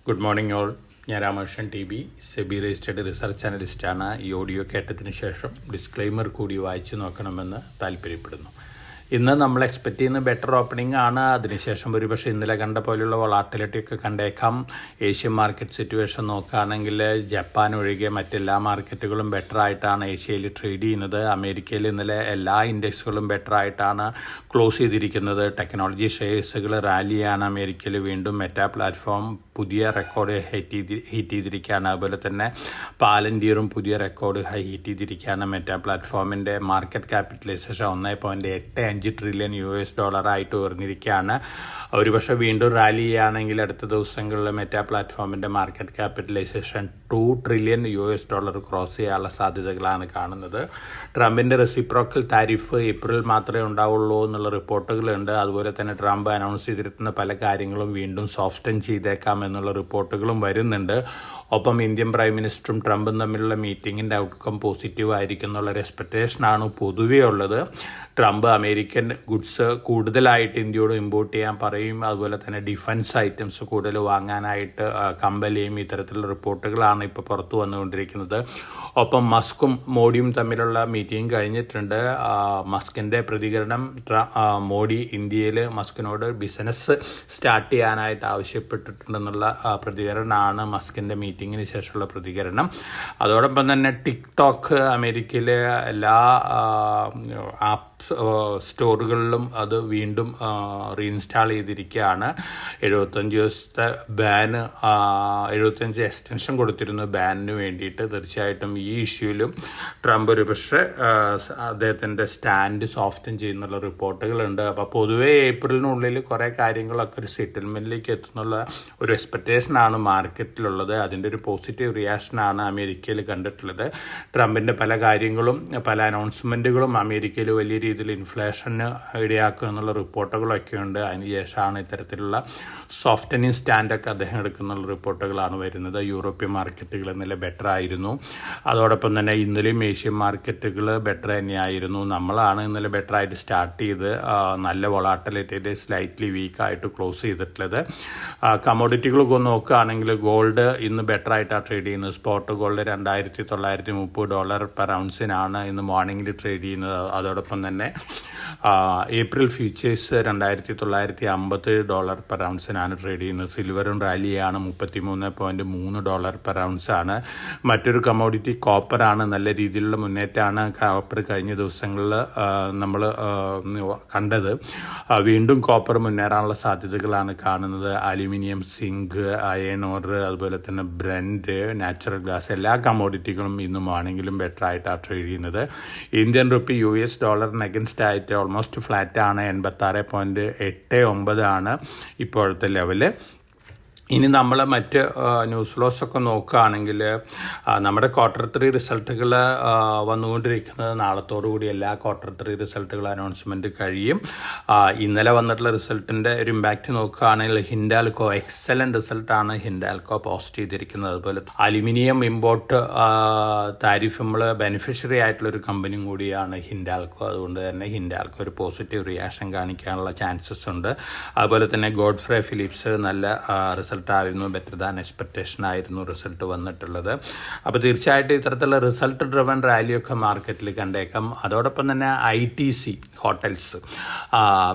Good morning all. ഞാൻ Ramakrishnan T B, SEBI registered research അനലിസ്റ്റാണ്. ഈ ഓഡിയോ കേട്ടതിന് ശേഷം ഡിസ്ക്ലെയിമർ കൂടി വായിച്ചു നോക്കണമെന്ന് താല്പര്യപ്പെടുന്നു. ഇന്ന് നമ്മൾ എക്സ്പെക്റ്റ് ചെയ്യുന്ന ബെറ്റർ ഓപ്പണിംഗ് ആണ്. അതിനുശേഷം ഒരുപക്ഷെ ഇന്നലെ കണ്ട പോലെയുള്ള വോളാട്ടിലിറ്റി ഒക്കെ കണ്ടേക്കാം. ഏഷ്യൻ മാർക്കറ്റ് സിറ്റുവേഷൻ നോക്കുകയാണെങ്കിൽ ജപ്പാൻ ഒഴികെ മറ്റെല്ലാ മാർക്കറ്റുകളും ബെറ്റർ ആയിട്ടാണ് ഏഷ്യയിൽ ട്രേഡ് ചെയ്യുന്നത്. അമേരിക്കയിൽ ഇന്നലെ എല്ലാ ഇൻഡെക്സുകളും ബെറ്റർ ആയിട്ടാണ് ക്ലോസ് ചെയ്തിരിക്കുന്നത്. ടെക്നോളജി ഷെയർസുകൾ റാലിയാണ്. അമേരിക്കയിൽ വീണ്ടും മെറ്റാ പ്ലാറ്റ്ഫോം പുതിയ റെക്കോർഡ് ഹിറ്റ് ചെയ്തിരിക്കുകയാണ്. അതുപോലെ തന്നെ പാലന്റിയറും പുതിയ റെക്കോർഡ് ഹിറ്റ് ചെയ്തിരിക്കുകയാണ്. മെറ്റാ പ്ലാറ്റ്ഫോമിൻ്റെ മാർക്കറ്റ് ക്യാപിറ്റലൈസേഷൻ 1.85 ട്രില്യൺ US$ ആയിട്ട് ഉയർന്നിരിക്കുകയാണ്. ഒരുപക്ഷെ വീണ്ടും റാലി ചെയ്യുകയാണെങ്കിൽ അടുത്ത ദിവസങ്ങളിൽ മെറ്റാ പ്ലാറ്റ്ഫോമിൻ്റെ മാർക്കറ്റ് ക്യാപിറ്റലൈസേഷൻ $2 ട്രില്യൺ ക്രോസ് ചെയ്യാനുള്ള സാധ്യതകളാണ് കാണുന്നത്. ട്രംപിൻ്റെ റെസിപ്രോക്കൽ താരിഫ് ഏപ്രിൽ മാത്രമേ ഉണ്ടാവുള്ളൂ എന്നുള്ള റിപ്പോർട്ടുകളുണ്ട്. അതുപോലെ തന്നെ ട്രംപ് അനൗൺസ് ചെയ്തിരുന്ന പല കാര്യങ്ങളും വീണ്ടും സോഫ്റ്റൻ ചെയ്തേക്കാം എന്നുള്ള റിപ്പോർട്ടുകളും വരുന്നുണ്ട്. ഒപ്പം ഇന്ത്യൻ പ്രൈം മിനിസ്റ്ററും ട്രംപും തമ്മിലുള്ള മീറ്റിങ്ങിൻ്റെ ഔട്ട്കം പോസിറ്റീവ് ആയിരിക്കും എന്നുള്ളൊരു എക്സ്പെക്റ്റേഷനാണ് പൊതുവേ ഉള്ളത്. ട്രംപ് അമേരിക്കൻ ഗുഡ്സ് കൂടുതലായിട്ട് ഇന്ത്യയോട് ഇമ്പോർട്ട് ചെയ്യാൻ പറയും. അതുപോലെ തന്നെ ഡിഫൻസ് ഐറ്റംസ് കൂടുതൽ വാങ്ങാനായിട്ട് കമ്പലിയും ഇത്തരത്തിലുള്ള റിപ്പോർട്ടുകളാണ് ഇപ്പോൾ പുറത്തു വന്നുകൊണ്ടിരിക്കുന്നത്. ഒപ്പം മസ്കും മോഡിയും തമ്മിലുള്ള മീറ്റിംഗ് കഴിഞ്ഞിട്ടുണ്ട്. മസ്കിൻ്റെ പ്രതികരണം, മോഡി ഇന്ത്യയിൽ മസ്കിനോട് ബിസിനസ് സ്റ്റാർട്ട് ചെയ്യാനായിട്ട് ആവശ്യപ്പെട്ടിട്ടുണ്ടെന്നുള്ള പ്രതികരണമാണ് മസ്കിൻ്റെ മീറ്റിങ്ങിന് ശേഷമുള്ള പ്രതികരണം. അതോടൊപ്പം തന്നെ ടിക്ടോക്ക് അമേരിക്കയിലെ എല്ലാ ആപ്പ് സ്റ്റോറുകളിലും അത് വീണ്ടും റീഇൻസ്റ്റാൾ ചെയ്തിരിക്കുകയാണ്. 75 ദിവസത്തെ ബാന്, 75 എക്സ്റ്റൻഷൻ കൊടുത്തിരുന്നു ബാനിന് വേണ്ടിയിട്ട്. തീർച്ചയായിട്ടും ഈ ഇഷ്യൂവിലും ട്രംപ് ഒരുപക്ഷെ അദ്ദേഹത്തിൻ്റെ സ്റ്റാൻഡ് സോഫ്റ്റൻ ചെയ്യുന്നുള്ള റിപ്പോർട്ടുകളുണ്ട്. അപ്പോൾ പൊതുവേ ഏപ്രിലിനുള്ളിൽ കുറേ കാര്യങ്ങളൊക്കെ ഒരു സെറ്റിൽമെൻറ്റിലേക്ക് എത്തുന്നുള്ള ഒരു എക്സ്പെക്റ്റേഷനാണ് മാർക്കറ്റിലുള്ളത്. അതിൻ്റെ ഒരു പോസിറ്റീവ് റിയാക്ഷനാണ് അമേരിക്കയിൽ കണ്ടിട്ടുള്ളത്. ട്രംപിൻ്റെ പല കാര്യങ്ങളും, പല അനൗൺസ്മെൻറ്റുകളും അമേരിക്കയിൽ വലിയ രീതിയിൽ ഇൻഫ്ലേഷന് ഇടയാക്കുക എന്നുള്ള റിപ്പോർട്ടുകളൊക്കെ ഉണ്ട്. അതിനുശേഷമാണ് ഇത്തരത്തിലുള്ള സോഫ്റ്റനിങ് സ്റ്റാൻഡൊക്കെ അദ്ദേഹം എടുക്കുന്ന റിപ്പോർട്ടുകളാണ് വരുന്നത്. യൂറോപ്യൻ മാർക്കറ്റുകൾ ഇന്നലെ ബെറ്റർ ആയിരുന്നു. അതോടൊപ്പം തന്നെ ഇന്നലെയും ഏഷ്യൻ മാർക്കറ്റുകൾ ബെറ്റർ തന്നെയായിരുന്നു. നമ്മളാണ് ഇന്നലെ ബെറ്റർ ആയിട്ട് സ്റ്റാർട്ട് ചെയ്ത് നല്ല വോളാട്ടിലിറ്റിയിൽ സ്ലൈറ്റ്ലി വീക്കായിട്ട് ക്ലോസ് ചെയ്തിട്ടുള്ളത്. കമോഡിറ്റികളൊക്കെ നോക്കുകയാണെങ്കിൽ ഗോൾഡ് ഇന്ന് ബെറ്റർ ആയിട്ടാണ് ട്രേഡ് ചെയ്യുന്നത്. സ്പോട്ട് ഗോൾഡ് $2,930 പെർ ഔൺസിനാണ് ഇന്ന് മോർണിംഗിൽ ട്രേഡ് ചെയ്യുന്നത്. അതോടൊപ്പം തന്നെ ഏപ്രിൽ ഫ്യൂച്ചേഴ്സ് $2,950 പെർ ഔൺസിനാണ് ട്രേഡ് ചെയ്യുന്നത്. സിൽവറും റാലിയാണ്, $33.3 പെർ ഔൺസാണ്. മറ്റൊരു കമോഡിറ്റി കോപ്പറാണ്. നല്ല രീതിയിലുള്ള മുന്നേറ്റമാണ് കോപ്പർ കഴിഞ്ഞ ദിവസങ്ങളിൽ നമ്മൾ കണ്ടത്. വീണ്ടും കോപ്പർ മുന്നേറാനുള്ള സാധ്യതകളാണ് കാണുന്നത്. അലുമിനിയം, സിങ്ക്, അയൺ ഓർ, അതുപോലെ തന്നെ ബ്രെൻഡ്, നാച്ചുറൽ ഗ്യാസ് എല്ലാ കമോഡിറ്റികളും ഇന്നും ആണെങ്കിലും ബെറ്റർ ആയിട്ടാണ് ട്രേഡ് ചെയ്യുന്നത്. ഇന്ത്യൻ റുപ്പി $, അഗൻസ്റ്റ് ആയിട്ട് ഓൾമോസ്റ്റ് ഫ്ലാറ്റ് ആണ്. 86.89 ഇപ്പോഴത്തെ ലെവല്. ഇനി നമ്മൾ മറ്റ് ന്യൂസ് ഫ്ലോസ് ഒക്കെ നോക്കുകയാണെങ്കിൽ നമ്മുടെ Q3 റിസൾട്ടുകൾ വന്നുകൊണ്ടിരിക്കുന്നത് നാളത്തോടുകൂടി എല്ലാ Q3 റിസൾട്ടുകൾ അനൗൺസ്മെൻറ്റ് കഴിയും. ഇന്നലെ വന്നിട്ടുള്ള റിസൾട്ടിൻ്റെ ഒരു ഇമ്പാക്റ്റ് നോക്കുകയാണെങ്കിൽ ഹിൻഡാൽകോ എക്സലൻറ്റ് റിസൾട്ടാണ് ഹിൻഡാൽകോ പോസ്റ്റ് ചെയ്തിരിക്കുന്നത്. അതുപോലെ അലുമിനിയം ഇമ്പോർട്ട് താരിഫ് നമ്മൾ ബെനിഫിഷ്യറി ആയിട്ടുള്ളൊരു കമ്പനിയും കൂടിയാണ് ഹിൻഡാൽകോ. അതുകൊണ്ട് തന്നെ ഹിൻഡാൽകോ ഒരു പോസിറ്റീവ് റിയാക്ഷൻ കാണിക്കാനുള്ള ചാൻസസ് ഉണ്ട്. അതുപോലെ തന്നെ ഗോഡ്ഫ്രേ ഫിലിപ്സ് നല്ല റിസൾട്ടായിരുന്നു, ബെറ്റർ ദാൻ എക്സ്പെക്റ്റേഷൻ ആയിരുന്നു റിസൾട്ട് വന്നിട്ടുള്ളത്. അപ്പോൾ തീർച്ചയായിട്ടും ഇത്തരത്തിലുള്ള റിസൾട്ട് ഡ്രിവൺ റാലിയൊക്കെ മാർക്കറ്റിൽ കണ്ടേക്കാം. അതോടൊപ്പം തന്നെ ITC hotels,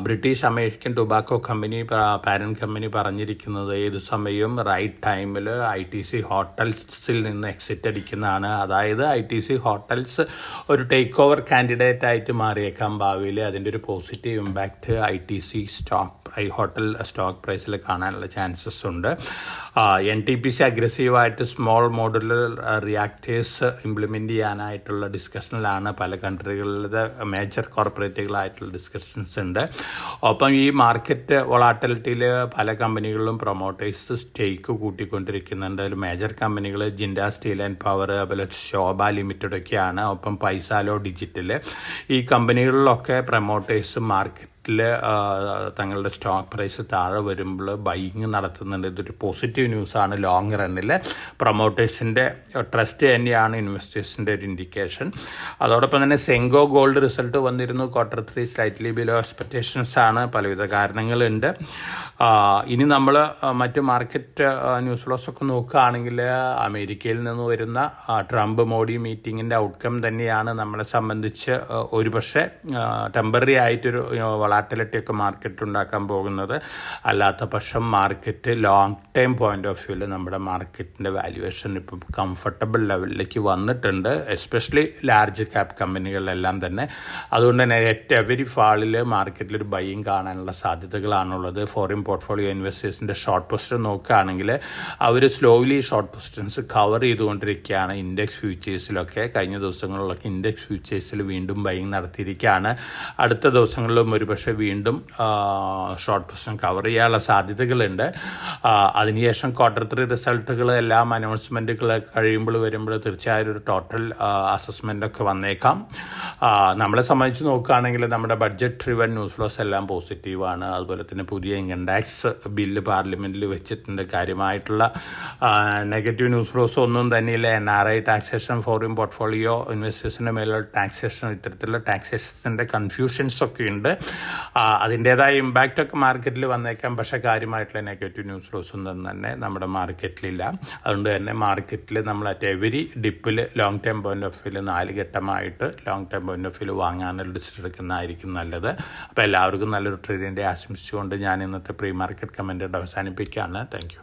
British American tobacco company parent company പറഞ്ഞിരിക്കുന്നത് ഏത് സമയവും റൈറ്റ് ടൈമിൽ ITC ഹോട്ടൽസിൽ നിന്ന് എക്സിറ്റ് അടിക്കുന്നതാണ്. അതായത് ITC ഹോട്ടൽസ് ഒരു ടേക്ക് ഓവർ കാൻഡിഡേറ്റ് ആയിട്ട് മാറിയേക്കാം ഭാവിയിൽ. അതിൻ്റെ ഒരു positive impact ITC hotel stock പ്രൈസിൽ കാണാനുള്ള ചാൻസസ് ഉണ്ട്. NTPC അഗ്രസീവായിട്ട് സ്മോൾ മോഡുലർ റിയാക്ടേഴ്സ് ഇംപ്ലിമെൻറ്റ് ചെയ്യാനായിട്ടുള്ള ഡിസ്കഷനിലാണ്. പല കൺട്രികളിലെ മേജർ കോർപ്പറേറ്റുകളായിട്ടുള്ള ഡിസ്കഷൻസ് ഉണ്ട്. ഒപ്പം ഈ മാർക്കറ്റ് വോളാട്ടിലിറ്റിയിൽ പല കമ്പനികളിലും പ്രൊമോട്ടേഴ്സ് സ്റ്റേക്ക് കൂട്ടിക്കൊണ്ടിരിക്കുന്നുണ്ട്. അതിൽ മേജർ കമ്പനികൾ ജിൻഡ സ്റ്റീൽ ആൻഡ് പവർ, അതുപോലെ ശോഭ ലിമിറ്റഡൊക്കെയാണ്. ഒപ്പം പൈസാലോ ഡിജിറ്റൽ, ഈ കമ്പനികളിലൊക്കെ പ്രൊമോട്ടേഴ്സ് മാർക്കറ്റ് തങ്ങളുടെ സ്റ്റോക്ക് പ്രൈസ് താഴെ വരുമ്പോൾ ബൈയിങ് നടത്തുന്നുണ്ട്. ഇതൊരു പോസിറ്റീവ് ന്യൂസാണ്. ലോങ് റണ്ണിൽ പ്രൊമോട്ടേഴ്സിൻ്റെ ട്രസ്റ്റ് തന്നെയാണ് ഇൻവെസ്റ്റേഴ്സിൻ്റെ ഒരു ഇൻഡിക്കേഷൻ. അതോടൊപ്പം തന്നെ സെങ്കോ ഗോൾഡ് റിസൾട്ട് വന്നിരുന്നു. Q3 സ്ലൈറ്റ്ലി ബിലോ എക്സ്പെക്റ്റേഷൻസ് ആണ്. പലവിധ കാരണങ്ങളുണ്ട്. ഇനി നമ്മൾ മറ്റ് മാർക്കറ്റ് ന്യൂസ് ഫ്ലോസൊക്കെ നോക്കുകയാണെങ്കിൽ അമേരിക്കയിൽ നിന്ന് വരുന്ന ട്രംപ് മോഡി മീറ്റിങ്ങിൻ്റെ ഔട്ട്കം തന്നെയാണ് നമ്മളെ സംബന്ധിച്ച് ഒരുപക്ഷെ ടെമ്പററി ആയിട്ടൊരു വളാറ്റിലിറ്റി ഒക്കെ മാർക്കറ്റ് ഉണ്ടാക്കാൻ പോകുന്നത്. അല്ലാത്ത പക്ഷം market long time point of വ്യൂവിൽ നമ്മുടെ മാർക്കറ്റിൻ്റെ വാല്യുവേഷൻ ഇപ്പം കംഫർട്ടബിൾ ലെവലിലേക്ക് വന്നിട്ടുണ്ട്, എസ്പെഷ്യലി ലാർജ് ക്യാപ് കമ്പനികളിലെല്ലാം തന്നെ. അതുകൊണ്ട് തന്നെ എവരി ഫാളിൽ മാർക്കറ്റിലൊരു ബൈയിങ് കാണാനുള്ള സാധ്യതകളാണുള്ളത്. ഫോറിൻ പോർട്ട്ഫോളിയോ ഇൻവെസ്റ്റേഴ്സിൻ്റെ ഷോർട്ട് പൊസിഷൻ നോക്കുകയാണെങ്കിൽ അവർ സ്ലോലി ഷോർട്ട് പൊസിഷൻസ് കവർ ചെയ്തുകൊണ്ടിരിക്കുകയാണ്. ഇൻഡെക്സ് ഫ്യൂച്ചേഴ്സിലൊക്കെ കഴിഞ്ഞ ദിവസങ്ങളിലൊക്കെ ഇൻഡെക്സ് ഫ്യൂച്ചേഴ്സിൽ വീണ്ടും ബൈയിങ് നടത്തിയിരിക്കുകയാണ്. അടുത്ത ദിവസങ്ങളിലും ഒരുപക്ഷെ വീണ്ടും ഷോർട്ട് പൊസിഷൻ കവർ ചെയ്യാനുള്ള സാധ്യതകളുണ്ട്. അതിനുശേഷം Q3 റിസൾട്ടുകൾ എല്ലാം അനൗൺസ്മെൻറ്റുകൾ കഴിയുമ്പോൾ വരുമ്പോൾ തീർച്ചയായും ഒരു ടോട്ടൽ അസസ്മെൻ്റൊക്കെ വന്നേക്കാം. നമ്മളെ സംബന്ധിച്ച് നോക്കുകയാണെങ്കിൽ നമ്മുടെ ബഡ്ജറ്റ് ഡ്രിവൻ ന്യൂസ് ഫ്ലോസ് എല്ലാം പോസിറ്റീവാണ്. അതുപോലെ തന്നെ പുതിയ ഇൻകം ടാക്സ് ബില്ല് പാർലമെൻറ്റിൽ വെച്ചിട്ടുണ്ട്. കാര്യമായിട്ടുള്ള നെഗറ്റീവ് ന്യൂസ് ഫ്ലോസ് ഒന്നും തന്നെയില്ല. NRI ടാക്സേഷൻ, ഫോറിൻ പോർട്ട്ഫോളിയോ ഇൻവെസ്റ്റേഴ്സിൻ്റെ മേലുള്ള ടാക്സേഷൻ, ഇത്തരത്തിലുള്ള ടാക്സേഷൻ്റെ കൺഫ്യൂഷൻസ് ഒക്കെ ഉണ്ട്. അതിൻ്റേതായ ഇമ്പാക്റ്റൊക്കെ മാർക്കറ്റിൽ വന്നേക്കാം. പക്ഷേ കാര്യമായിട്ടുള്ള നെഗറ്റീവ് ന്യൂസ് ഫ്ലോസ് ഒന്നും തന്നെ നമ്മുടെ മാർക്കറ്റിലില്ല. അതുകൊണ്ട് തന്നെ മാർക്കറ്റിൽ നമ്മൾ അറ്റ് എവരി ഡിപ്പിൽ ലോങ് ടൈം പോയിന്റ് ഓഫ് വ്യൂവിൽ 4 ഘട്ടമായിട്ട് ലോങ് ടൈം പോയിന്റ് ഓഫ് വ്യൂവിൽ വാങ്ങാനുള്ള ഡിസിഷൻ എടുക്കുന്നതായിരിക്കും നല്ലത്. അപ്പോൾ എല്ലാവർക്കും നല്ലൊരു ട്രേഡിൻ്റെ ആശംസിച്ചുകൊണ്ട് ഞാൻ ഇന്നത്തെ പ്രീ മാർക്കറ്റ് കമൻറ്റ് അവസാനിപ്പിക്കുകയാണ്. Thank you.